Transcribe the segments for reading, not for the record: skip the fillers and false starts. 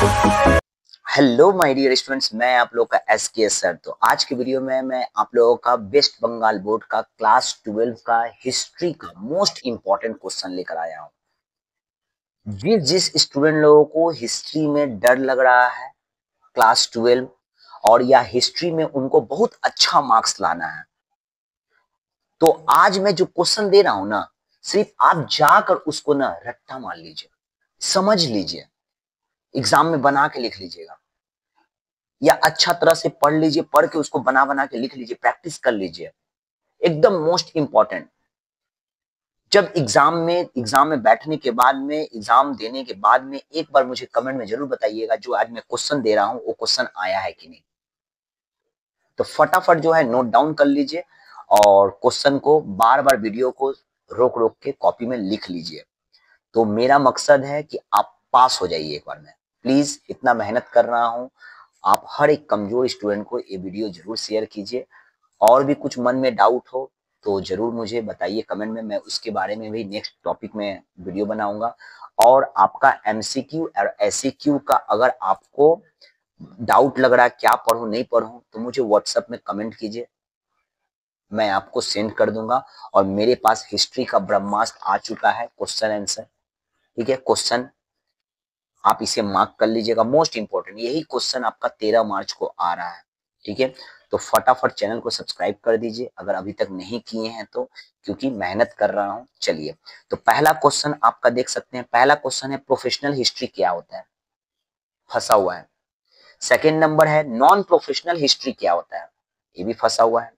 Hello my dear students, मैं आप लोग का एसके सर। तो आज के वीडियो में मैं आप लोगों का वेस्ट बंगाल बोर्ड का क्लास 12 का हिस्ट्री का मोस्ट इंपॉर्टेंट क्वेश्चन लेकर आया हूँ। जिस स्टूडेंट लोगों को हिस्ट्री में डर लग रहा है क्लास 12 और या हिस्ट्री में उनको बहुत अच्छा मार्क्स लाना है, तो आज मैं जो क्वेश्चन दे रहा हूँ ना, सिर्फ आप जाकर उसको ना रट्टा मार लीजिए, समझ लीजिए, एग्जाम में बना के लिख लीजिएगा या अच्छा तरह से पढ़ लीजिए, पढ़ के उसको बना बना के लिख लीजिए, प्रैक्टिस कर लीजिए। एकदम मोस्ट इंपॉर्टेंट। जब एग्जाम में बैठने के बाद में, एग्जाम देने के बाद में एक बार मुझे कमेंट में जरूर बताइएगा जो आज मैं क्वेश्चन दे रहा हूं वो क्वेश्चन आया है कि नहीं। तो फटाफट जो है नोट डाउन कर लीजिए और क्वेश्चन को बार बार वीडियो को रोक रोक के कॉपी में लिख लीजिए। तो मेरा मकसद है कि आप पास हो जाइए एक बार में। प्लीज इतना मेहनत कर रहा हूं, आप हर एक कमजोर स्टूडेंट को ये वीडियो जरूर शेयर कीजिए। और भी कुछ मन में डाउट हो तो जरूर मुझे बताइए कमेंट में, मैं उसके बारे में भी नेक्स्ट टॉपिक में वीडियो बनाऊंगा। और आपका एमसीक्यू और एससीक्यू का अगर आपको डाउट लग रहा है क्या पढूं नहीं पढूं, तो मुझे व्हाट्सएप में कमेंट कीजिए, मैं आपको सेंड कर दूंगा। और मेरे पास हिस्ट्री का ब्रह्मास्त्र आ चुका है, क्वेश्चन आंसर। ठीक है, क्वेश्चन आप इसे मार्क कर लीजिएगा, मोस्ट इंपॉर्टेंट यही क्वेश्चन आपका 13 मार्च को आ रहा है। ठीक है, तो फटाफट चैनल को सब्सक्राइब कर दीजिए अगर अभी तक नहीं किए हैं तो, क्योंकि मेहनत कर रहा हूं। चलिए, तो पहला क्वेश्चन आपका देख सकते हैं। पहला क्वेश्चन है प्रोफेशनल हिस्ट्री क्या होता है, फंसा हुआ है। सेकेंड नंबर है नॉन प्रोफेशनल हिस्ट्री क्या होता है, ये भी फंसा हुआ है।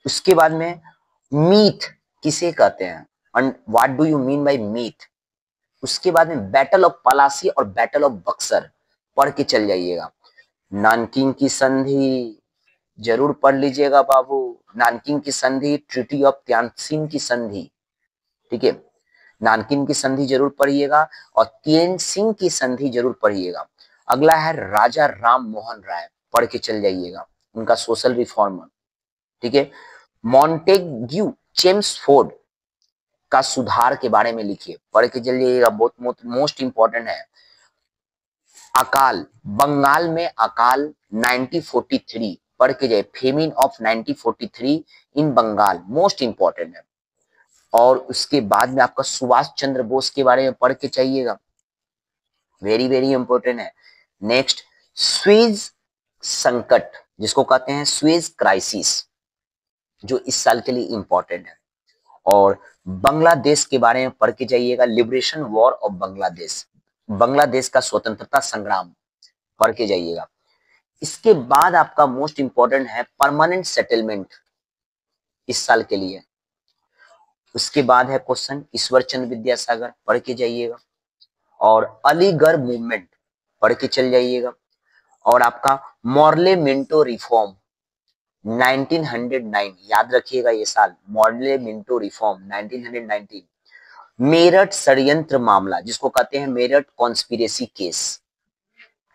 उसके बाद में मीथ किसे कहते हैं, and what do you mean by myth. उसके बाद में बैटल ऑफ पलासी और बैटल ऑफ बक्सर पढ़ के चल जाइएगा। नानकिंग की संधि जरूर पढ़ लीजिएगा बाबू, नानकिंग की संधि, ट्रीटी ऑफ त्यानसिन की संधि। ठीक है, नानकिंग की संधि जरूर पढ़िएगा और त्यानसिन की संधि जरूर पढ़िएगा। अगला है राजा राम मोहन राय, पढ़ के चल जाइएगा, उनका सोशल रिफॉर्मर। ठीक है, मॉन्टेग्यू चेम्सफोर्ड का सुधार के बारे में लिखिए, पढ़ के चल जाइएगा, बहुत मोस्ट इंपॉर्टेंट है। अकाल, बंगाल में अकाल 1943 पढ़ के जाए, famine of 1943 in Bengal, most important है। और उसके बाद में आपका सुभाष चंद्र बोस के बारे में पढ़ के चाहिएगा, वेरी वेरी इंपॉर्टेंट है। नेक्स्ट, स्वेज संकट जिसको कहते हैं स्वेज क्राइसिस, जो इस साल के लिए इंपॉर्टेंट है। और बांग्लादेश के बारे में पढ़ के जाइएगा, liberation war of Bangladesh, Bangladesh का स्वतंत्रता संग्राम पढ़ के जाइएगा। इसके बाद आपका मोस्ट इंपॉर्टेंट है परमानेंट सेटलमेंट इस साल के लिए। उसके बाद है क्वेश्चन ईश्वर चंद्र विद्यासागर, पढ़ के जाइएगा। और अलीगढ़ मूवमेंट पढ़ के चल जाइएगा। और आपका मॉर्लेमेंटो रिफॉर्म 1909, याद रखिएगा ये साल, मॉर्लेमेंटो रिफॉर्म 1919। मेरठ षड्यंत्र मामला जिसको कहते हैं मेरठ कॉन्स्पिरेसी केस,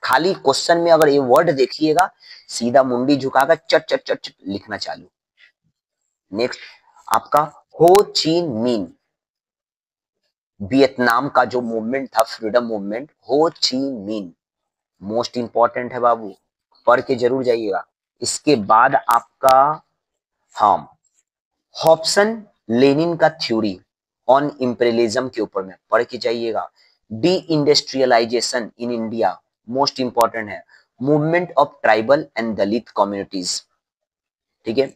खाली क्वेश्चन में अगर ये वर्ड देखिएगा सीधा मुंडी झुकाकर चट चट चट चट लिखना चालू। नेक्स्ट, आपका हो ची मिन, वियतनाम का जो मूवमेंट था, फ्रीडम मूवमेंट, हो ची मिन, मोस्ट इंपॉर्टेंट है बाबू, पढ़ के जरूर जाइएगा। इसके बाद आपका, हाँ, हॉब्सन लेनिन का थ्योरी ऑन इंपीरियलिज्म के ऊपर में पढ़ के जाइएगा। Deindustrialisation in India, most important है। Movement of tribal and Dalit communities. ठीक है,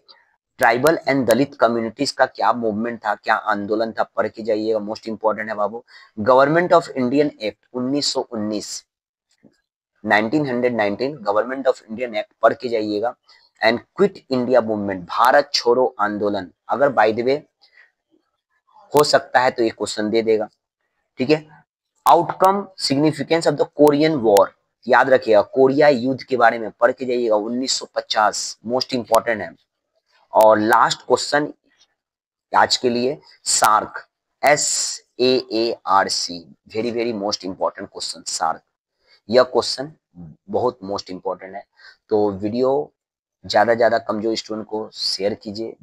ट्राइबल एंड दलित कम्युनिटीज का क्या मूवमेंट था, क्या आंदोलन था, पढ़ के जाइएगा, मोस्ट इंपॉर्टेंट है बाबू। Government of Indian act 1919, 1919 government of Indian act पढ़ के जाइएगा। And quit India movement, Bharat छोड़ो आंदोलन, अगर बाय द वे हो सकता है तो ये क्वेश्चन दे देगा। ठीक है, outcome significance of the Korean war, याद रखिएगा, कोरिया युद्ध के बारे में पढ़ के जाइएगा, 1950, मोस्ट इंपॉर्टेंट है। और लास्ट क्वेश्चन आज के लिए, SAARC, SAARC, very very most important question SAARC, यह क्वेश्चन बहुत मोस्ट इंपॉर्टेंट है। तो वीडियो ज्यादा ज्यादा कमजोर स्टूडेंट को शेयर कीजिए।